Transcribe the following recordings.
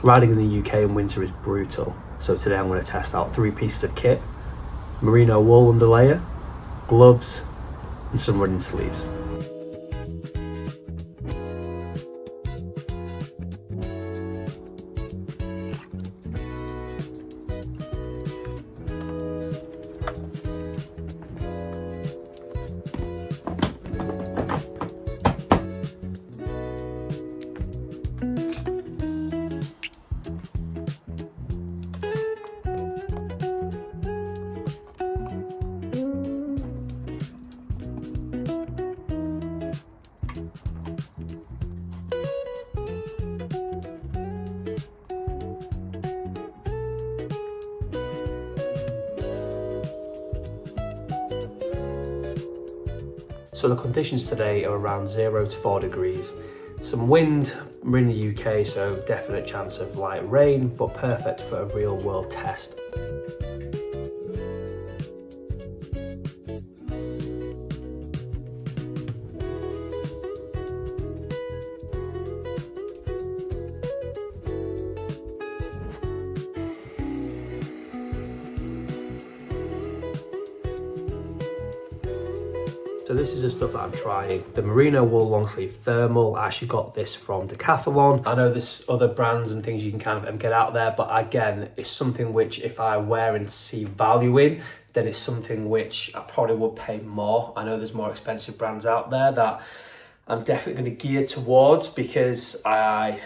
Riding in the UK in winter is brutal, so today I'm going to test out 3 pieces of kit: merino wool underlayer, gloves and some running sleeves. So the conditions today are around 0 to 4 degrees. Some wind, we're in the UK, so definite chance of light rain, but perfect for a real world test. So this is the stuff that I'm trying. The merino wool long sleeve thermal. I actually got this from Decathlon. I know there's other brands and things you can kind of get out there, but again, it's something which if I wear and see value in, then it's something which I probably would pay more. I know there's more expensive brands out there that I'm definitely going to gear towards because I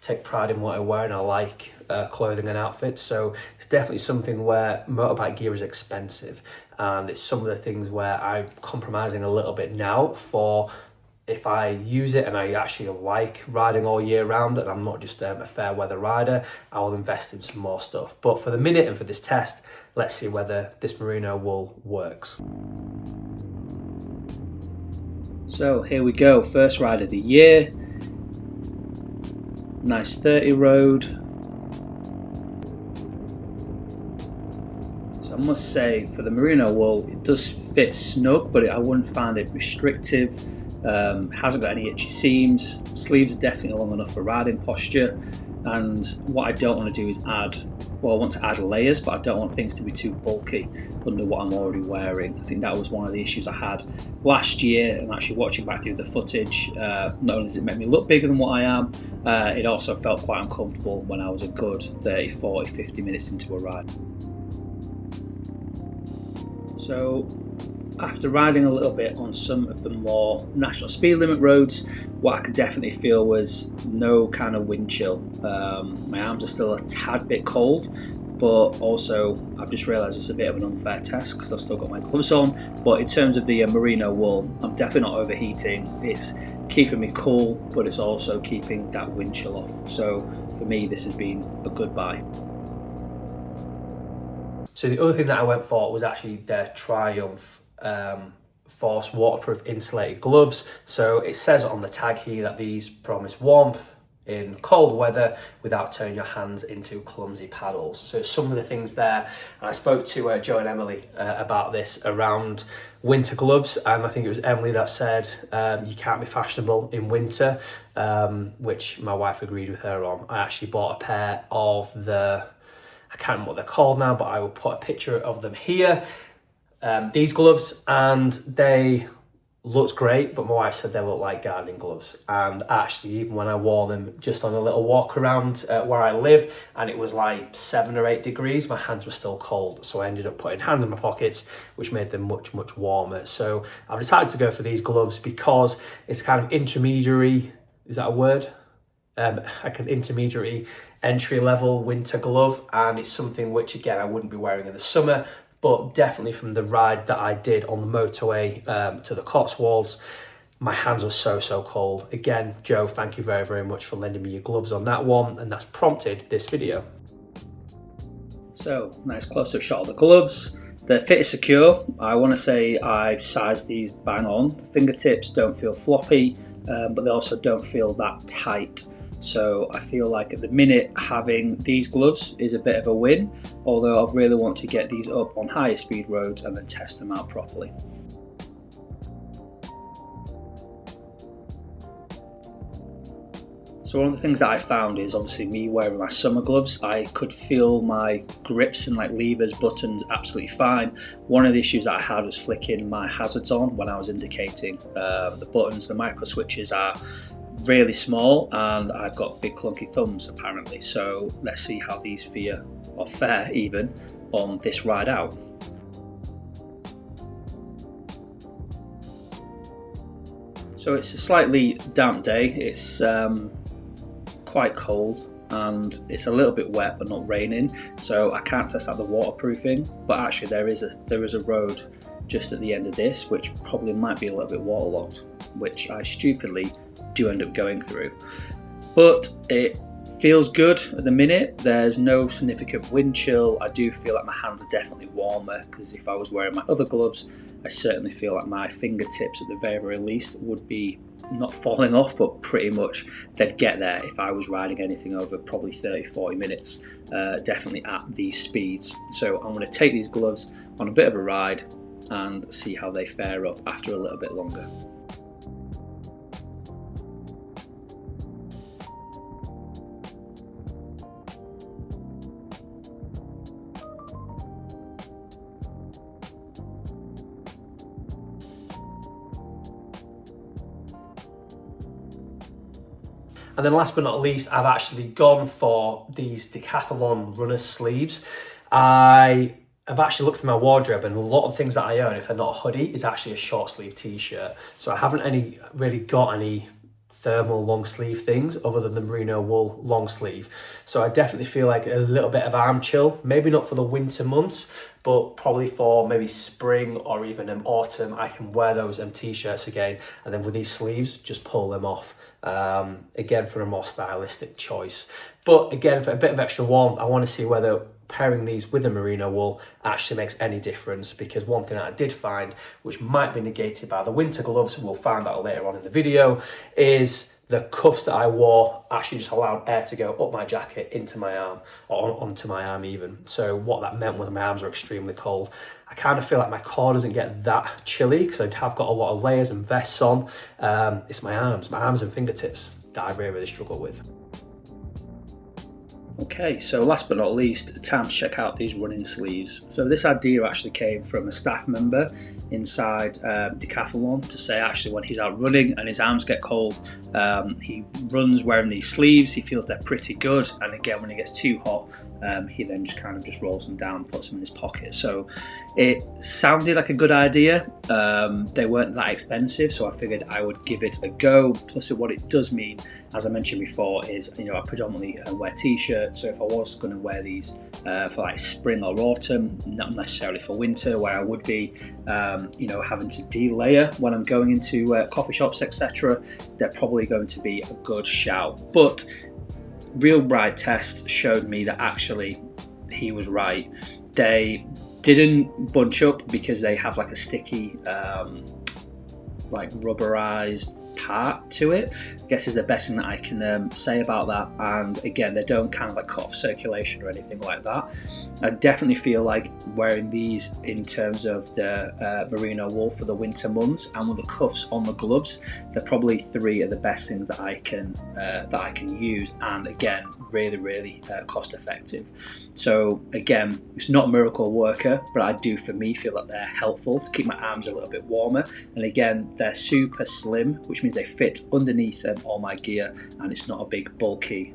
take pride in what I wear and I like clothing and outfits. So it's definitely something where motorbike gear is expensive, and it's some of the things where I'm compromising a little bit now for if I use it and I actually like riding all year round and I'm not just a fair weather rider, I will invest in some more stuff. But for the minute and for this test, let's see whether this merino wool works. So here we go, first ride of the year. Nice 30 road. So I must say, for the merino wool, it does fit snug, but I wouldn't find it restrictive. Hasn't got any itchy seams. Sleeves are definitely long enough for riding posture. And what I don't want to do is add, well, I want to add layers, but I don't want things to be too bulky under what I'm already wearing. I think that was one of the issues I had last year. I'm actually watching back through the footage. Not only did it make me look bigger than what I am, it also felt quite uncomfortable when I was a good 30, 40, 50 minutes into a ride. So after riding a little bit on some of the more national speed limit roads, what I could definitely feel was no kind of wind chill. My arms are still a tad bit cold, but also I've just realised it's a bit of an unfair test because I've still got my gloves on. But in terms of the merino wool, I'm definitely not overheating. It's keeping me cool, but it's also keeping that wind chill off. So for me, this has been a good buy. So the other thing that I went for was actually their Triumph Forss Waterproof insulated gloves. So it says on the tag here that these promise warmth in cold weather without turning your hands into clumsy paddles. So some of the things there, and I spoke to Joe and Emily about this around winter gloves, and I think it was Emily that said you can't be fashionable in winter, which my wife agreed with her on. I actually bought a pair of I can't remember what they're called now, but I will put a picture of them here. These gloves, and they looked great, but my wife said they look like gardening gloves. And actually, even when I wore them just on a little walk around where I live, and it was like 7 or 8 degrees, my hands were still cold. So I ended up putting hands in my pockets, which made them much, much warmer. So I've decided to go for these gloves because it's kind of intermediary, is that a word? Like an intermediary entry level winter glove, and it's something which again I wouldn't be wearing in the summer, but definitely from the ride that I did on the motorway to the Cotswolds, my hands were so cold. Again, Joe, thank you very, very much for lending me your gloves on that one, and that's prompted this video. So nice close-up shot of the gloves. The fit is secure. I want to say I've sized these bang on. The fingertips don't feel floppy, but they also don't feel that tight. So I feel like at the minute having these gloves is a bit of a win, although I really want to get these up on higher speed roads and then test them out properly. So one of the things that I found is obviously me wearing my summer gloves, I could feel my grips and like levers, buttons absolutely fine. One of the issues that I had was flicking my hazards on when I was indicating. The buttons, the micro switches are really small and I've got big clunky thumbs apparently. So let's see how these fare even on this ride out. So it's a slightly damp day. It's quite cold and it's a little bit wet but not raining, so I can't test out the waterproofing, but actually there is a road just at the end of this which probably might be a little bit waterlogged, which I stupidly do end up going through, but it feels good at the minute. There's no significant wind chill. I do feel like my hands are definitely warmer, because if I was wearing my other gloves I certainly feel like my fingertips at the very least would be not falling off, but pretty much they'd get there if I was riding anything over probably 30-40 minutes, definitely at these speeds. So I'm going to take these gloves on a bit of a ride and see how they fare up after a little bit longer. And then last but not least, I've actually gone for these Decathlon runner sleeves. I have actually looked through my wardrobe, and a lot of things that I own, if they're not a hoodie, is actually a short sleeve t-shirt. So I haven't really got any thermal long sleeve things other than the merino wool long sleeve. So I definitely feel like a little bit of arm chill, maybe not for the winter months, but probably for maybe spring or even autumn, I can wear those t-shirts again, and then with these sleeves, just pull them off. Again, for a more stylistic choice. But again, for a bit of extra warmth, I want to see whether pairing these with the merino wool actually makes any difference, because one thing that I did find, which might be negated by the winter gloves, we'll find out later on in the video, is the cuffs that I wore actually just allowed air to go up my jacket into my arm, or onto my arm even. So what that meant was my arms were extremely cold. I kind of feel like my core doesn't get that chilly because I have got a lot of layers and vests on. It's my arms and fingertips that I really struggle with. Okay, so last but not least, time to check out these running sleeves. So this idea actually came from a staff member inside Decathlon to say actually when he's out running and his arms get cold, he runs wearing these sleeves. He feels they're pretty good, and again when it gets too hot, he then just kind of just rolls them down, puts them in his pocket. So it sounded like a good idea. They weren't that expensive, so I figured I would give it a go. Plus what it does mean, as I mentioned before, is I predominantly wear t-shirts, so if I was going to wear these for like spring or autumn, not necessarily for winter where I would be having to de-layer when I'm going into coffee shops, etc., they're probably going to be a good shout. But real ride test showed me that actually he was right. They didn't bunch up because they have like a sticky like rubberized part to it, I guess is the best thing that I can say about that. And again, they don't kind of like cut off circulation or anything like that. I definitely feel like wearing these in terms of the merino wool for the winter months, and with the cuffs on the gloves, they're probably three of the best things that I can use, and again really cost effective. So again, it's not a miracle worker, but I do for me feel that they're helpful to keep my arms a little bit warmer. And again, they're super slim, which means they fit underneath all my gear, and it's not a big bulky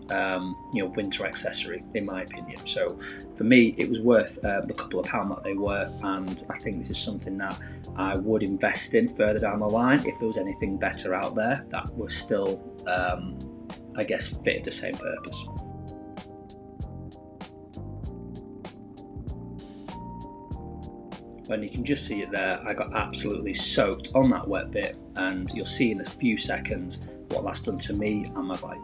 winter accessory in my opinion. So for me it was worth the couple of pound that they were, and I think this is something that I would invest in further down the line if there was anything better out there that was still I guess fitted the same purpose. And you can just see it there, I got absolutely soaked on that wet bit, and you'll see in a few seconds what that's done to me and my bike.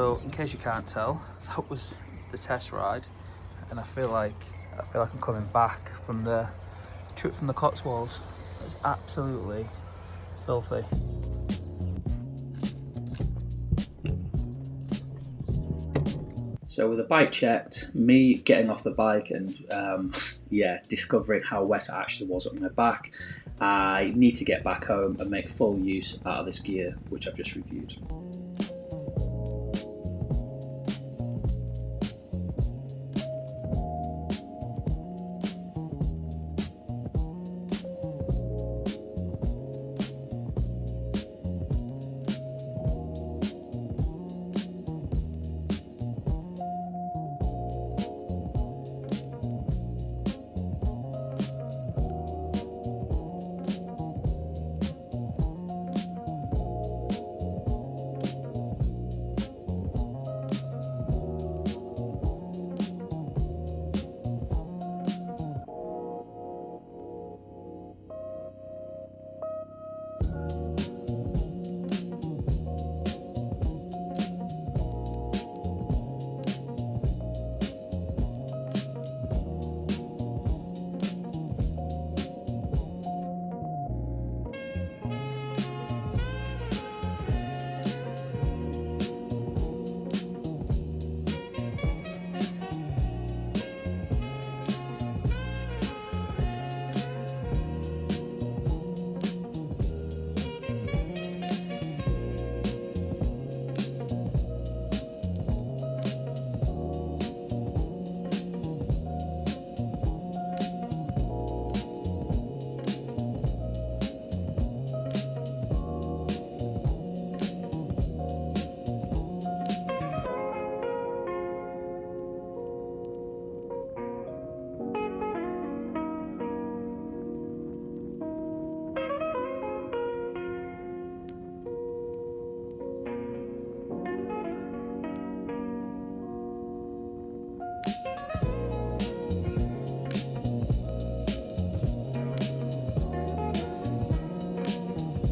So in case you can't tell, that was the test ride, and I feel like I'm coming back from the trip from the Cotswolds. It's absolutely filthy. So with the bike checked, me getting off the bike and discovering how wet it actually was on my back, I need to get back home and make full use out of this gear, which I've just reviewed.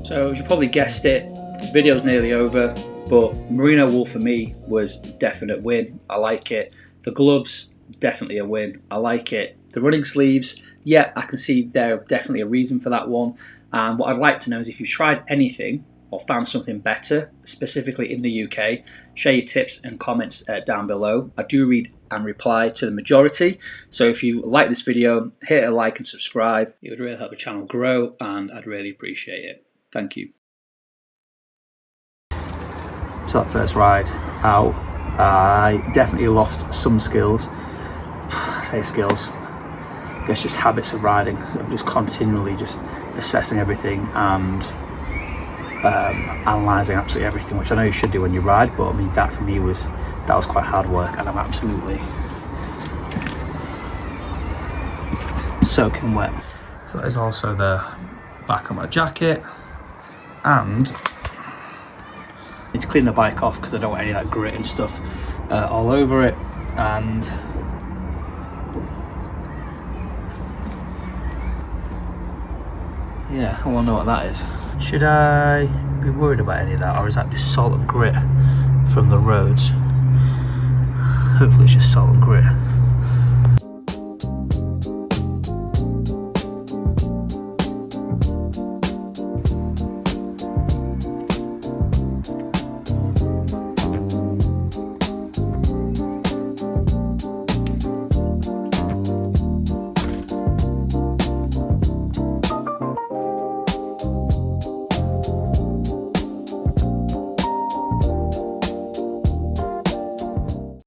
So as you probably guessed it, video's nearly over, but merino wool for me was a definite win. I like it. The gloves, definitely a win. I like it. The running sleeves, yeah, I can see there's definitely a reason for that one. And what I'd like to know is if you've tried anything or found something better, specifically in the UK, share your tips and comments down below. I do read and reply to the majority. So if you like this video, hit a like and subscribe. It would really help the channel grow and I'd really appreciate it. Thank you. So that first ride out, I definitely lost some skills. I say skills, I guess just habits of riding. I'm just continually just assessing everything and analysing absolutely everything, which I know you should do when you ride, but I mean that for me was quite hard work, and I'm absolutely soaking wet. So that is also the back of my jacket, and I need to clean the bike off because I don't want any of that grit and stuff all over it. And yeah, I want to know what that is. Should I be worried about any of that, or is that just salt and grit from the roads? Hopefully it's just salt and grit.